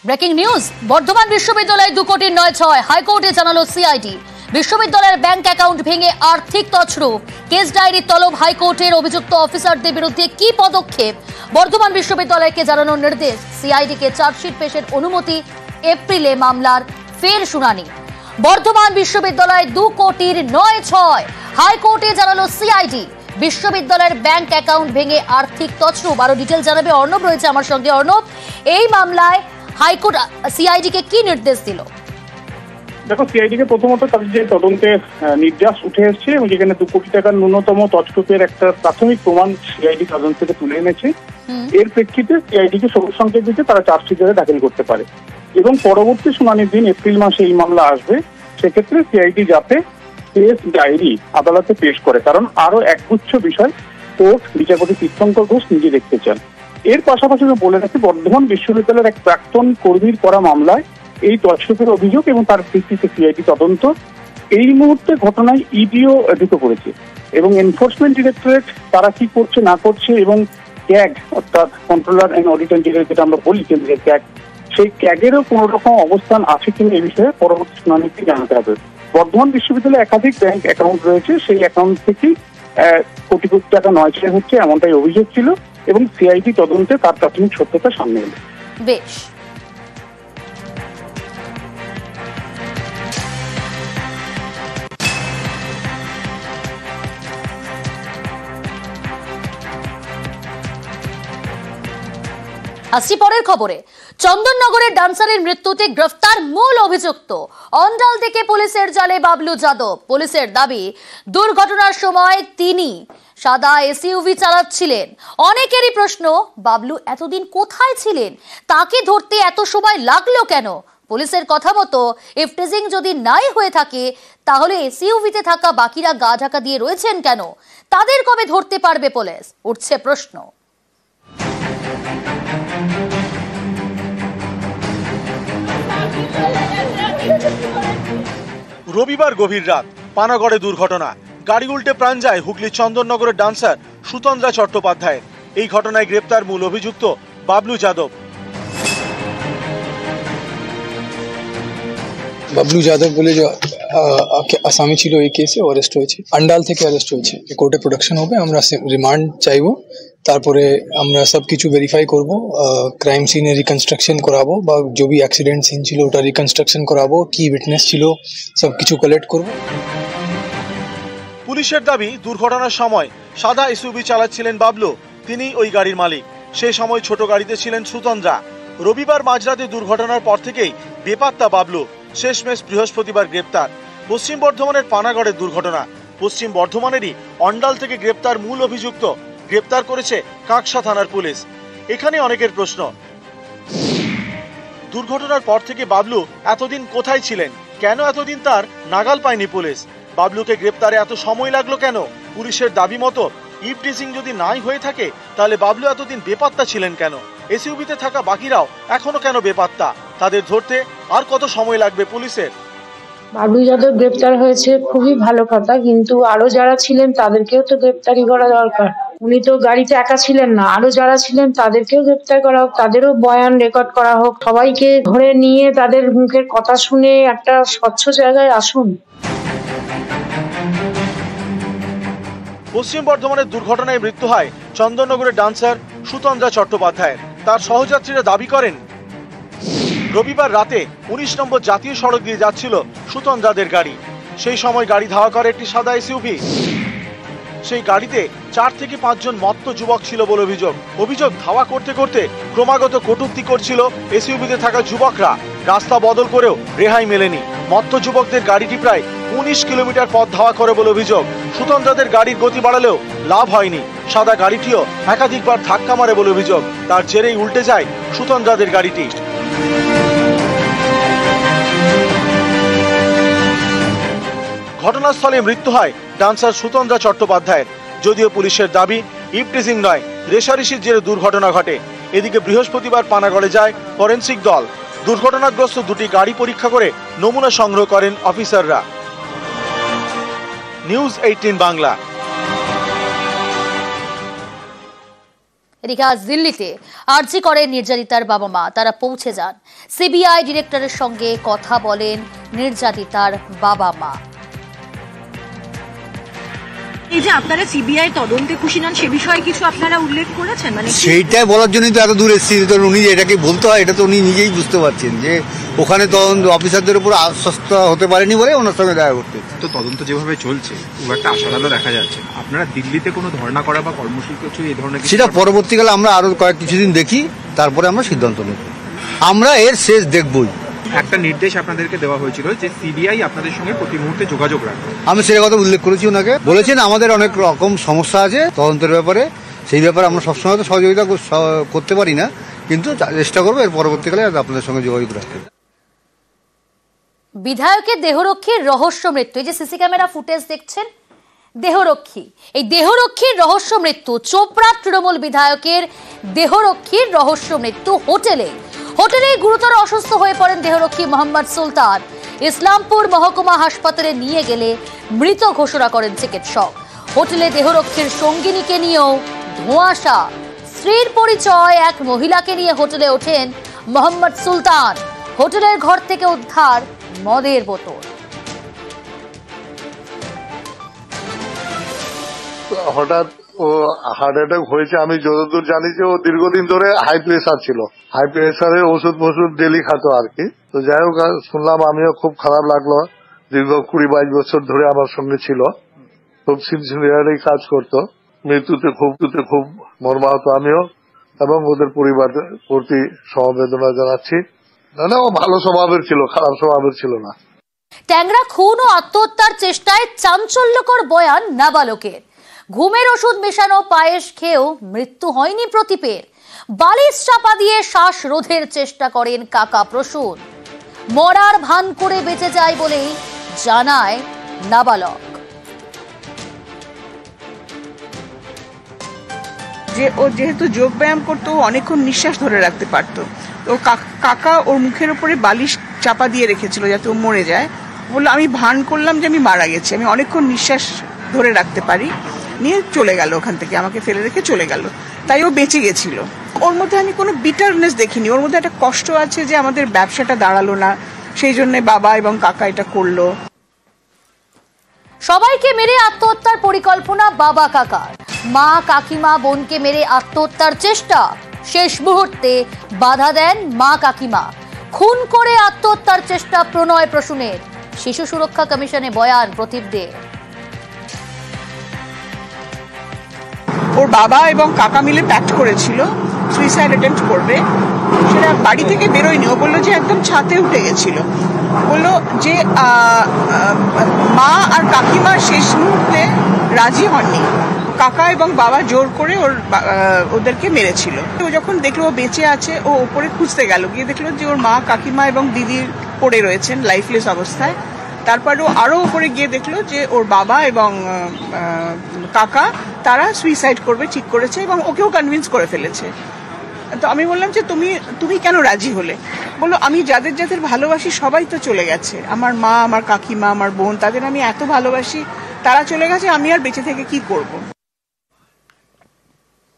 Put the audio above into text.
Breaking news, Bardhaman বিশ্ববিদ্যালয়ে 2 কোটির নয় ছয়, হাইকোর্টে জানালো সিআইডি। বিশ্ববিদ্যালয়ের ব্যাংক অ্যাকাউন্ট ভেঙে আর্থিক তছরূপ, কেস ডায়েরি তলব হাইকোর্টের। অভিযুক্ত অফিসারদের বিরুদ্ধে কি পদক্ষেপ, বর্ধমান বিশ্ববিদ্যালয়কে জানানোর নির্দেশ। সিআইডিকে চার্জশিট পেশের অনুমতি, এপ্রিলে মামলার ফের শুনানি। বর্ধমান বিশ্ববিদ্যালয়ে 2 কোটির নয় ছয়, হাইকোর্টে জানালো সিআইডি। বিশ্ববিদ্যালয়ের ব্যাংক অ্যাকাউন্ট ভেঙে আর্থিক তছরূপ। আরো ডিটেল জানাবে অর্ণব, রয়েছে আমার সঙ্গে। অর্ণব, এই মামলায় হাইকোর্ট সিআইডি কে কি নির্দেশ দিল? দেখো, সিআইডি কে প্রথমত তাদের যে তদন্তের নির্দেশ উঠে এসেছে এবং যেখানে 2 কোটি টাকার ন্যূনতম তছরূপের একটা প্রাথমিক প্রমাণ সিআইডি তদন্ত থেকে তুলে এনেছে, এর প্রেক্ষিতে সিআইডি কে সবুজ সংকেত দিতে তারা চার্জশিটে দাখিল করতে পারে এবং পরবর্তী শুনানির দিন এপ্রিল মাসে এই মামলা আসবে। সেক্ষেত্রে সিআইডি যাতে কেস ডায়েরি আদালতে পেশ করে, কারণ আরো একগুচ্ছ বিষয় কোর্ট বিচারপতি তীর্থঙ্কর ঘোষ নিজে দেখতে চান। এর পাশাপাশি বলে রাখি, বর্ধমান বিশ্ববিদ্যালয়ের এক প্রাক্তন কর্মীর করা মামলায় এই তছরূপের অভিযোগ এবং তার ভিত্তিতে সিআইডি তদন্ত। এই মুহূর্তে ঘটনায় ইডিও ঢুকে পড়েছে এবং এনফোর্সমেন্ট ডিরেক্টরেট তারা কি করছে না করছে এবং ক্যাগ অর্থাৎ কন্ট্রোলার অ্যান্ড অডিটর জেনারেল যেটা আমরা বলি কেন্দ্রের ক্যাগ, সেই ক্যাগেরও কোন রকম অবস্থান আছে কিনা এই বিষয়ে পরবর্তী শুনানিতে জানাতে হবে। বর্ধমান বিশ্ববিদ্যালয়ে একাধিক ব্যাংক অ্যাকাউন্ট রয়েছে, সেই অ্যাকাউন্ট থেকেই কোটি কোটি টাকা নয় ছয় হচ্ছে এমনটাই অভিযোগ ছিল এবং সিআইডি তদন্তে তার প্রাথমিক সত্যতা সামনে এলো। বেশ, আসছি পরের খবরে। চন্দননগরের ডান্সারের মৃত্যুতে গ্রেফতার মূল অভিযুক্ত। অন্ডাল থেকে পুলিশের জালে বাবলু যাদব। পুলিশের দাবি, দুর্ঘটনার সময় তিনি সাদা এসইউভি চালাচ্ছিলেন। অনেকেরই প্রশ্ন, বাবলু এতদিন কোথায় ছিলেন? তাকে ধরতে এত সময় লাগলো কেন? পুলিশের কথা মতো ইফটিজিং যদি নাই হয়ে থাকে, তাহলে এসইউভিতে থাকা বাকিরা গা ঢাকা দিয়ে রয়েছেন কেন? তাদের কবে ধরতে পারবে পুলিশ? উঠছে প্রশ্ন। রবিবার গভীর রাত, পানাগড়ে দুর্ঘটনা। গাড়ি উল্টে প্রাণ যায় হুগলির চন্দননগরের ডান্সার সুতন্দ্রা চট্টোপাধ্যায়ের। এই ঘটনায় গ্রেপ্তার মূল অভিযুক্ত বাবলু যাদব। বাবলু যাদব বলে যে আসামি ছিল এই কেসে অ্যারেস্ট হয়েছে, আন্ডাল থেকে অ্যারেস্ট হয়েছে। কোর্টে প্রোডাকশন হবে, আমরা রিমান্ড চাইবো, তারপরে আমরা সব কিছু ভেরিফাই করব, ক্রাইম সিনে রিকনস্ট্রাকশন করাবো বা যে भी অ্যাক্সিডেন্ট সিন ছিল ওটা রিকনস্ট্রাকশন করাবো, কি উইটনেস ছিল সব কিছু কালেক্ট করব। পুলিশের দাবি, দুর্ঘটনার সময় সাদা এসইউভি চালাচ্ছিলেন বাবলু, তিনি ওই গাড়ির মালিক। সেই সময় ছোট গাড়িতে ছিলেন সুতন্দ্রা। রবিবার মাঝরাতে দুর্ঘটনার পর থেকেই বেপাত্তা বাবলু, শেষমেশ বৃহস্পতিবার গ্রেপ্তার। পশ্চিম বর্ধমানের পানাগড়ের দুর্ঘটনা। পশ্চিম বর্ধমানেরই অন্ডাল থেকে গ্রেপ্তার মূল অভিযুক্ত। গ্রেপ্তার করেছে কাঁকসা থানার পুলিশ। এখানে অনেকের প্রশ্ন, দুর্ঘটনার পর থেকে বাবলু এতদিন কোথায় ছিলেন? কেন এতদিন তার নাগাল পায়নি পুলিশ? বাবলুকে গ্রেপ্তারে এত সময় লাগলো কেন? পুলিশের দাবি মতো ইফটিজিং যদি নাই হয়ে থাকে, তাহলে বাবলু এতদিন বেপাত্তা ছিলেন কেন? এসইউভিতে থাকা বাকিরাও এখনো কেন বেপাত্তা? তাদের ধরতে আর কত সময় লাগবে পুলিশের? বাবলু যাদব গ্রেপ্তার হয়েছে, খুবই ভালো কথা, কিন্তু আরো যারা ছিলেন তাদেরকেও তো গ্রেপ্তারি করা দরকার। উনি তো গাড়িতে একা ছিলেন না, আরো যারা ছিলেন তাদেরকেও গ্রেপ্তার করা হোক, তাদেরও বয়ান রেকর্ড করা হোক, সবাইকে ধরে নিয়ে তাদের মুখের কথা শুনে একটা স্বচ্ছ জায়গায় আসুন। পশ্চিম বর্ধমানের দুর্ঘটনায় মৃত্যু হয় চন্দননগরের ডান্সার সুতন্দ্রা চট্টোপাধ্যায়ের। তার সহযাত্রীরা দাবি করেন, রবিবার রাতে 19 নম্বর জাতীয় সড়ক দিয়ে যাচ্ছিল সুতন্দ্রাদের গাড়ি। সেই সময় গাড়ি ধাওয়া করে একটি সাদা এসইউভি। সেই গাড়িতে 4 থেকে 5 জন মত্ত যুবক ছিল বলে অভিযোগ। ধাওয়া করতে করতে ক্রমাগত কটূক্তি করছিল এসইউভিতে থাকা যুবকরা। রাস্তা বদল করেও রেহাই মেলেনি। মত্ত যুবকদের গাড়িটি প্রায় 19 কিলোমিটার পথ ধাওয়া করে বলে অভিযোগ। সুতন্দ্রাদের গাড়ির গতি বাড়ালেও লাভ হয়নি। সাদা গাড়িটিও একাধিকবার ধাক্কা মারে বলে অভিযোগ। তার জেরেই উল্টে যায় সুতন্দ্রাদের গাড়িটি। ঘটনাস্থলে মৃত্যু হয় ডান্সার সুতন্দ্রা চট্টোপাধ্যায়ের। যদিও পুলিশের দাবি, ইফটিজিং নয়, রেশারেশির জেরে দুর্ঘটনা ঘটে। এদিকে বৃহস্পতিবার পানাগড়ে যায় ফরেনসিক দল। দুর্ঘটনাগ্রস্ত দুটি গাড়ি পরীক্ষা করে নমুনা সংগ্রহ করেন অফিসাররা। নিউজ 18 বাংলা। এদিকে আজ দিল্লিতে আরজি করেন নির্যাতিতার বাবা মা। তারা পৌঁছে যান, সিবিআই ডিরেক্টরের সঙ্গে কথা বলেন নির্যাতিতার বাবা মা। এই যে আপনারা সিবিআই তদন্তে খুশি নন, সে বিষয়ে কিছু আপনারা উল্লেখ করেছেন? মানে সেইটাই বলার জন্যই তো এত দূর এসেছি। তো উনি এটাকে বলতে হয়, এটা তো উনি নিজেই বুঝতে পারছেন যে ওখানে তদন্ত অফিসারদের উপর আশ্বস্ত হতে পারেনি বলে ওনার সঙ্গে দেখা করতে। তো তদন্ত যেভাবে চলছে খুব একটা আশাবাদও দেখা যাচ্ছে। আপনারা দিল্লিতে কোনো ধর্ণা করা বা কর্মসূচি কিছু এই ধরনের সেটা পরবর্তীকালে আমরা আরো কিছুদিন দেখি, তারপরে আমরা সিদ্ধান্ত নেব। আমরা এর শেষ দেখবই। একটা নির্দেশ আপনাদেরকে দেওয়া হয়েছিল যে সিবিআই আপনাদের সঙ্গে প্রতি মুহূর্তে যোগাযোগ রাখবে। আমি সেটা কথা উল্লেখ করেছি ওনাকে, বলেছেন আমাদের অনেক রকম সমস্যা আছে তদন্তের ব্যাপারে, সেই ব্যাপারে আমরা সবসময় তো সহযোগিতা করতে পারি না, কিন্তু চেষ্টা করবো এর পরবর্তীকালে আপনাদের সঙ্গে যোগাযোগ রাখতে। বিধায়কের দেহরক্ষীর রহস্য মৃত্যু, এই যে সিসি ক্যামেরা ফুটেজ দেখছেন, দেহরক্ষী, এই দেহরক্ষীর রহস্য মৃত্যু, চোপড়া তৃণমূল বিধায়কের দেহরক্ষীর রহস্য মৃত্যু। হোটেলে গুরুতর অসুস্থ হয়ে পড়েন দেহরক্ষী মোহাম্মদ সুলতান। ইসলামপুর মহকুমা হাসপাতালে নিয়ে গেলে মৃত ঘোষণা করেন চিকিৎসক। হোটেলে দেহরক্ষীর সঙ্গিনীকে নিয়েও ধোঁয়াশা। স্ত্রীর পরিচয় এক মহিলাকে নিয়ে হোটেলে ওঠেন মোহাম্মদ সুলতান। হোটেলের ঘর থেকে উদ্ধার মদের বোতল। হঠাৎ ও হার্ট অ্যাটাক হয়েছে। আমি যতদূর জানি যে ও দীর্ঘদিন ধরে হাই প্রেসার ছিল, হাই প্রেসারের ওষুধ ডেলি খাতো আর কি। তো যাই হোক, শুনলাম, আমিও খুব খারাপ লাগলো। দীর্ঘ 20-22 বছর ধরে আমার সঙ্গে ছিল, খুব সিনসিয়ারলি কাজ করতো। মৃত্যুতে খুব মর্মাহত আমিও, এবং ওদের পরিবারের প্রতি সমবেদনা জানাচ্ছি। না, ও ভালো স্বভাবের ছিল, খারাপ স্বভাবের ছিল না। ট্যাংরা খুন ও আত্মহত্যার চেষ্টায় চাঞ্চল্যকর বয়ান নাবালকের। ঘুমের ওষুধ মেশানো পায়েস খেয়েও মৃত্যু হয়নি প্রদীপের। বালিশ চাপা দিয়ে শ্বাস রোধের চেষ্টা করেন কাকা প্রসূন। মরার ভান করে বেঁচে যায় বলেই জানায় নাবালক। যে ও যেহেতু যোগ ব্যায়াম করতো, অনেকক্ষণ নিঃশ্বাস ধরে রাখতে পারতো। তো কাকা ওর মুখের উপরে বালিশ চাপা দিয়ে রেখেছিল যাতে ও মরে যায়। বললো আমি ভান করলাম যে আমি মারা গেছি, আমি অনেকক্ষণ নিঃশ্বাস ধরে রাখতে পারি। নিয়ে চলে গেল ওখান থেকে, আমাকে ফেলে রেখে চলে গেল। তাই ও বেঁচে গেছিল। ওর মধ্যে আমি কোনো বিটারনেস দেখিনি। ওর মধ্যে একটা কষ্ট আছে যে আমাদের ব্যবসাটা দাঁড়ালো না, সেই জন্য বাবা এবং কাকা এটা করলো। সবাইকে মেরে আত্মহত্যার পরিকল্পনা বাবা কাকার। মা কাকিমা বোনকে মেরে আত্মহত্যার চেষ্টা। শেষ মুহূর্তে বাধা দেন মা কাকিমা। খুন করে আত্মহত্যার চেষ্টা প্রণয় প্রসূনের। শিশু সুরক্ষা কমিশনে বয়ান প্রদীপ দে। ওর বাবা এবং কাকা মিলে প্যাক্ট করেছিল সুইসাইড অ্যাটেম্প্ট করবে। সেটা বাড়ি থেকে বেরোয়নি। ও বললো যে একদম ছাদে উঠে গেছিল। বললো যে মা আর কাকিমা শেষ মুহূর্তে রাজি হননি। কাকা এবং বাবা জোর করে ওদেরকে মেরেছিল। ও যখন দেখলো ও বেঁচে আছে, ও ওপরে খুঁজতে গেল, গিয়ে দেখলো যে ওর মা কাকিমা এবং দিদির পড়ে রয়েছেন লাইফলেস অবস্থায়। তারপর ও আরো উপরে গিয়ে দেখলো যে ওর বাবা এবং কাকা তারা সুইসাইড করবে ঠিক করেছে এবং ওকেও কনভিন্স করে ফেলেছে। তো আমি বললাম যে তুমি কেন রাজি হলে? বললো আমি যাদের যাদের ভালোবাসি সবাই তো চলে গেছে। আমার মা, আমার কাকিমা, আমার বোন, তাদের আমি এত ভালোবাসি, তারা চলে গেছে, আমি আর বেঁচে থেকে কি করব।